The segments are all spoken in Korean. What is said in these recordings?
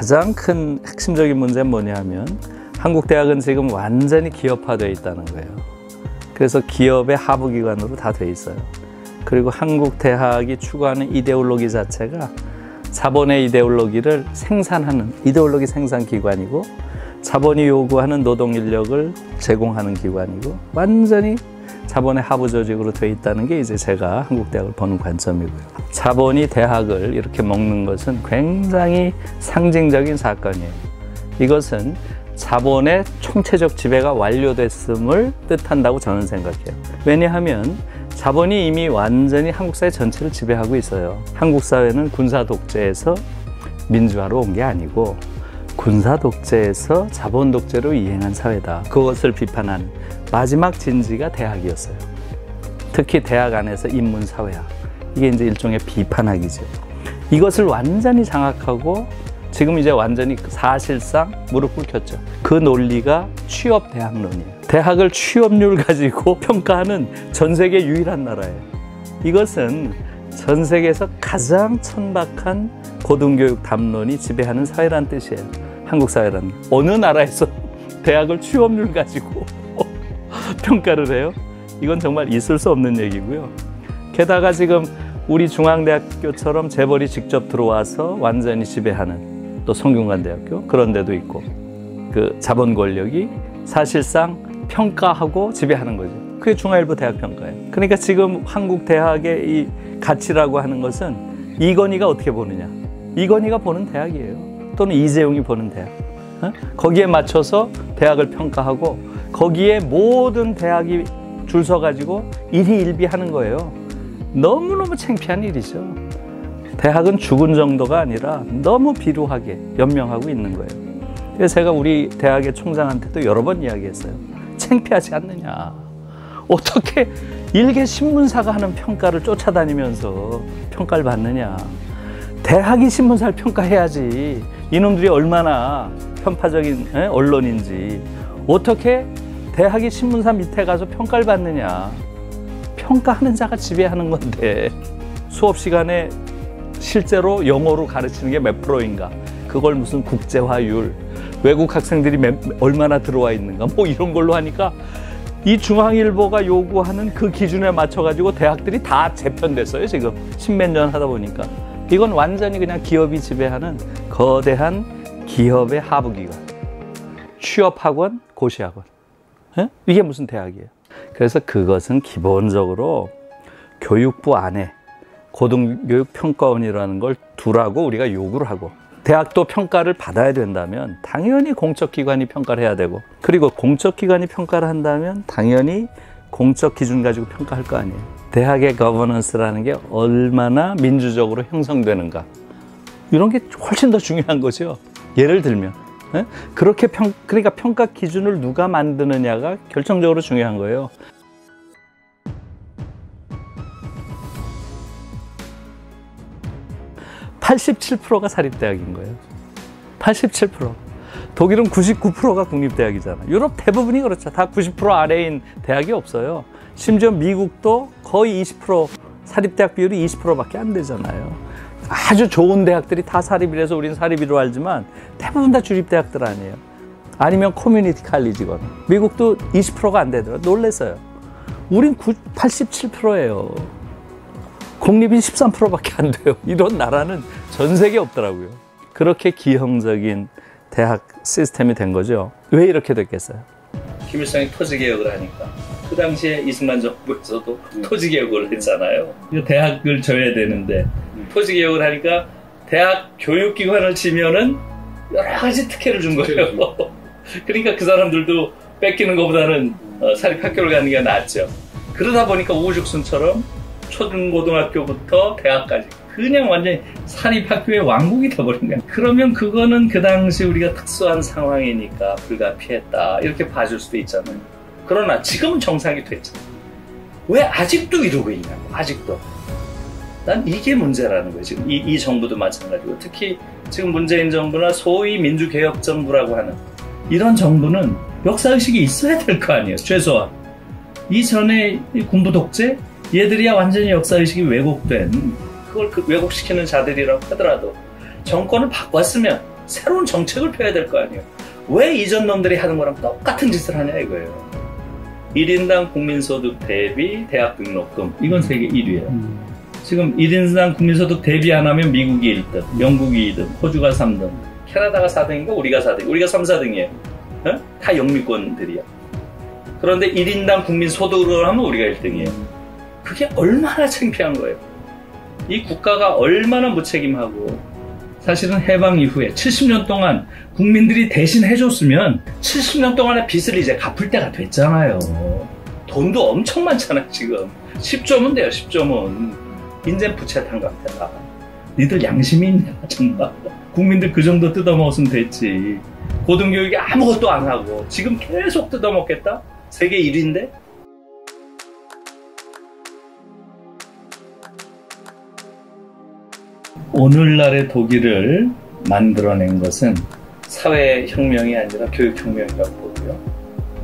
가장 큰 핵심적인 문제는 뭐냐 하면 한국 대학은 지금 완전히 기업화되어 있다는 거예요. 그래서 기업의 하부기관으로 다 돼 있어요. 그리고 한국 대학이 추구하는 이데올로기 자체가 자본의 이데올로기를 생산하는 이데올로기 생산 기관이고 자본이 요구하는 노동 인력을 제공하는 기관이고 완전히 자본의 하부 조직으로 돼 있다는 게 이제 제가 한국 대학을 보는 관점이고요. 자본이 대학을 이렇게 먹는 것은 굉장히 상징적인 사건이에요. 이것은 자본의 총체적 지배가 완료됐음을 뜻한다고 저는 생각해요. 왜냐하면 자본이 이미 완전히 한국 사회 전체를 지배하고 있어요. 한국 사회는 군사 독재에서 민주화로 온 게 아니고 군사 독재에서 자본 독재로 이행한 사회다. 그것을 비판한 마지막 진지가 대학이었어요. 특히 대학 안에서 인문사회학. 이게 이제 일종의 비판학이죠. 이것을 완전히 장악하고 지금 이제 완전히 사실상 무릎 꿇혔죠. 그 논리가 취업 대학론이에요. 대학을 취업률 가지고 평가하는 전 세계 유일한 나라예요. 이것은 전 세계에서 가장 천박한 고등교육 담론이 지배하는 사회란 뜻이에요. 한국 사회라는 게. 어느 나라에서 대학을 취업률 가지고 평가를 해요? 이건 정말 있을 수 없는 얘기고요. 게다가 지금 우리 중앙대학교처럼 재벌이 직접 들어와서 완전히 지배하는 또 성균관대학교 그런 데도 있고 그 자본 권력이 사실상 평가하고 지배하는 거죠. 그게 중앙일보 대학 평가예요. 그러니까 지금 한국 대학의 이 가치라고 하는 것은 이건희가 어떻게 보느냐. 이건희가 보는 대학이에요. 또는 이재용이 보는 대학. 거기에 맞춰서 대학을 평가하고 거기에 모든 대학이 줄 서가지고 일희일비하는 거예요. 너무너무 창피한 일이죠. 대학은 죽은 정도가 아니라 너무 비루하게 연명하고 있는 거예요. 그래서 제가 우리 대학의 총장한테도 여러 번 이야기했어요. 창피하지 않느냐. 어떻게 일개 신문사가 하는 평가를 쫓아다니면서 평가를 받느냐. 대학이 신문사를 평가해야지. 이놈들이 얼마나 편파적인 언론인지. 어떻게 대학이 신문사 밑에 가서 평가를 받느냐. 평가하는 자가 지배하는 건데 수업 시간에 실제로 영어로 가르치는 게 몇 프로인가. 그걸 무슨 국제화율, 외국 학생들이 얼마나 들어와 있는가 뭐 이런 걸로 하니까 이 중앙일보가 요구하는 그 기준에 맞춰가지고 대학들이 다 재편됐어요. 지금 십몇 년 하다 보니까. 이건 완전히 그냥 기업이 지배하는 거대한 기업의 하부기관. 취업학원, 고시학원. 이게 무슨 대학이에요? 그래서 그것은 기본적으로 교육부 안에 고등교육평가원이라는 걸 두라고 우리가 요구를 하고 대학도 평가를 받아야 된다면 당연히 공적기관이 평가를 해야 되고 그리고 공적기관이 평가를 한다면 당연히 공적 기준 가지고 평가할 거 아니에요. 대학의 거버넌스라는 게 얼마나 민주적으로 형성되는가 이런 게 훨씬 더 중요한 거죠. 예를 들면 그러니까 평가 기준을 누가 만드느냐가 결정적으로 중요한 거예요. 87%가 사립대학인 거예요. 87%. 독일은 99%가 국립대학이잖아. 유럽 대부분이 그렇죠. 다 90% 아래인 대학이 없어요. 심지어 미국도 거의 20% 사립대학 비율이 20%밖에 안 되잖아요. 아주 좋은 대학들이 다 사립이라서 우리는 사립이로 알지만 대부분 다 주립대학들 아니에요. 아니면 커뮤니티 칼리지거나. 미국도 20%가 안 되더라. 놀랬어요. 우린 87%예요. 공립이 13%밖에 안 돼요. 이런 나라는 전 세계에 없더라고요. 그렇게 기형적인 대학 시스템이 된 거죠. 왜 이렇게 됐겠어요? 김일성이 토지개혁을 하니까 그 당시에 이승만 정부에서도 토지개혁을 했잖아요. 대학을 줘야 되는데 토지개혁을 하니까 대학 교육기관을 지면은 여러 가지 특혜를 준 거예요. 그러니까 그 사람들도 뺏기는 것보다는 사립학교를 가는 게 낫죠. 그러다 보니까 우후죽순처럼 초등고등학교부터 대학까지 그냥 완전히 사립학교의 왕국이 돼버린 거야. 그러면 그거는 그 당시 우리가 특수한 상황이니까 불가피했다 이렇게 봐줄 수도 있잖아요. 그러나 지금은 정상이 됐잖아. 왜 아직도 이러고 있냐고. 아직도. 난 이게 문제라는 거예요. 지금 이 정부도 마찬가지고 특히 지금 문재인 정부나 소위 민주개혁정부라고 하는 이런 정부는 역사의식이 있어야 될 거 아니에요. 최소한. 이전에 군부 독재 얘들이야 완전히 역사의식이 왜곡된 그걸 왜곡시키는 자들이라고 하더라도 정권을 바꿨으면 새로운 정책을 펴야 될 거 아니에요. 왜 이전 놈들이 하는 거랑 똑같은 짓을 하냐 이거예요. 1인당 국민소득 대비 대학 등록금, 이건 세계 1위예요. 지금 1인당 국민소득 대비 안 하면 미국이 1등, 영국이 2등, 호주가 3등, 캐나다가 4등인가 우리가 4등, 우리가 3, 4등이에요. 어? 다 영미권들이야. 그런데 1인당 국민소득을 하면 우리가 1등이에요. 그게 얼마나 창피한 거예요. 이 국가가 얼마나 무책임하고, 사실은 해방 이후에 70년 동안 국민들이 대신 해줬으면 70년 동안의 빚을 이제 갚을 때가 됐잖아요. 돈도 엄청 많잖아요 지금. 10조면 돼요. 10조면 인젠 부채 탕감해라. 니들 양심이 있냐 정말. 국민들 그 정도 뜯어먹었으면 됐지. 고등교육이 아무것도 안 하고 지금 계속 뜯어먹겠다? 세계 1위인데? 오늘날의 독일을 만들어낸 것은 사회혁명이 아니라 교육혁명이라고 보고요.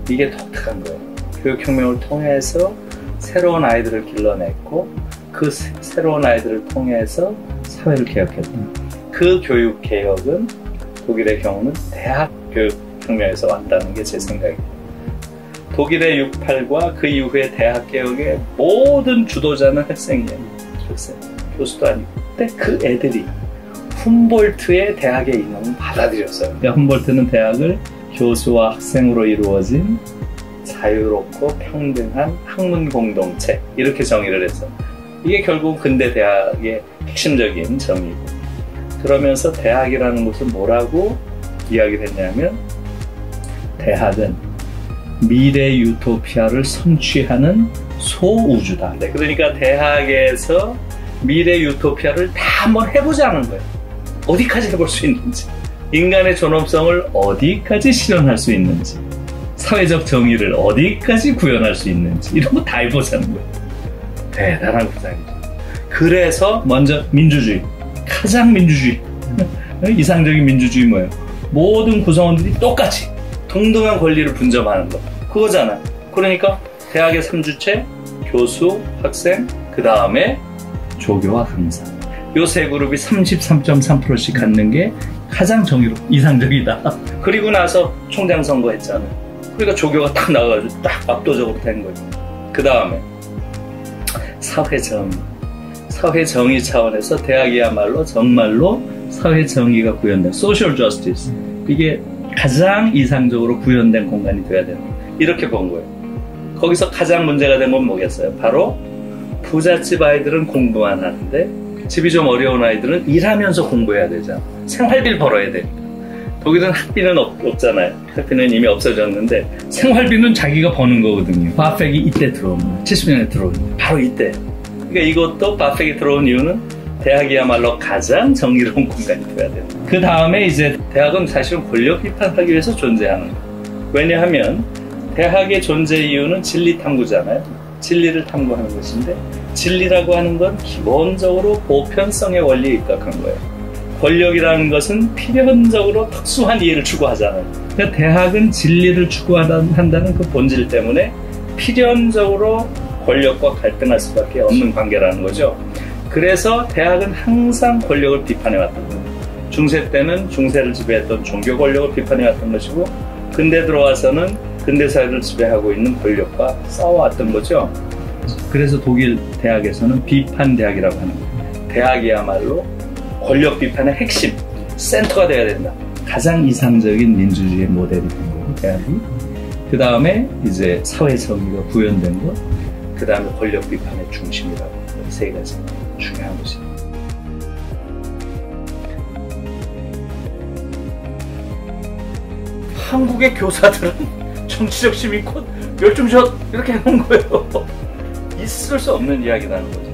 이게 독특한 거예요. 교육혁명을 통해서 새로운 아이들을 길러냈고 그 새로운 아이들을 통해서 사회를 개혁했다. 그 교육개혁은 독일의 경우는 대학 교육혁명에서 왔다는 게 제 생각이에요. 독일의 68과 그 이후의 대학개혁의 모든 주도자는 학생이에요. 학생. 교수도 아니고. 근데 그 애들이 훔볼트의 대학의 이념을 받아들였어요. 훔볼트는 대학을 교수와 학생으로 이루어진 자유롭고 평등한 학문 공동체 이렇게 정의를 해서 이게 결국 근대 대학의 핵심적인 정의고, 그러면서 대학이라는 것은 뭐라고 이야기를 했냐면 대학은 미래 유토피아를 성취하는 소우주다. 네, 그러니까 대학에서 미래 유토피아를 다 한번 해보자는 거예요. 어디까지 해볼 수 있는지, 인간의 존엄성을 어디까지 실현할 수 있는지, 사회적 정의를 어디까지 구현할 수 있는지 이런 거 다 해보자는 거예요. 대단한 구상이죠. 그래서 먼저 민주주의, 가장 민주주의, 이상적인 민주주의 뭐예요? 모든 구성원들이 똑같이 동등한 권리를 분점하는 거, 그거잖아요. 그러니까 대학의 3주체, 교수, 학생, 그 다음에 조교와 강사, 요 세 그룹이 33.3%씩 갖는 게 가장 정의롭고 이상적이다. 그리고 나서 총장 선거했잖아요. 그러니까 조교가 딱 나와가지고 딱 압도적으로 된 거예요. 그 다음에 사회정의, 사회정의 차원에서 대학이야말로 정말로 사회정의가 구현된 social justice, 이게 가장 이상적으로 구현된 공간이 돼야 된다. 이렇게 본 거예요. 거기서 가장 문제가 된 건 뭐겠어요? 바로 부잣집 아이들은 공부만 하는데 집이 좀 어려운 아이들은 일하면서 공부해야 되잖아. 생활비를 벌어야 되니까. 독일은 학비는 없잖아요. 학비는 이미 없어졌는데 생활비는 자기가 버는 거거든요. 바펙이 이때 들어온 거예요. 70년에 들어온 거예요. 바로 이때. 그러니까 이것도 바펙이 들어온 이유는 대학이야말로 가장 정의로운 공간이 돼야 돼요. 그 다음에 이제 대학은 사실은 권력 비판하기 위해서 존재하는 거예요. 왜냐하면 대학의 존재 이유는 진리 탐구잖아요. 진리를 탐구하는 것인데, 진리라고 하는 건 기본적으로 보편성의 원리에 입각한 거예요. 권력이라는 것은 필연적으로 특수한 이해를 추구하잖아요. 그러니까 대학은 진리를 추구한다는 그 본질 때문에 필연적으로 권력과 갈등할 수밖에 없는 관계라는 거죠. 그래서 대학은 항상 권력을 비판해왔던 거예요. 중세 때는 중세를 지배했던 종교 권력을 비판해왔던 것이고, 근대 들어와서는 근대 사회를 지배하고 있는 권력과 싸워왔던 거죠. 그래서 독일 대학에서는 비판 대학이라고 하는 거예요. 대학이야말로 권력 비판의 핵심, 센터가 돼야 된다. 가장 이상적인 민주주의 모델이 된 거예요, 대학이. 그 다음에 이제 사회 정의가 구현된 것, 그 다음에 권력 비판의 중심이라고, 이 세 가지 중요한 것입니다. 한국의 교사들은 정치적 시민권, 멸종적 이렇게 해놓은 거예요. 있을 수 없는 이야기라는 거죠.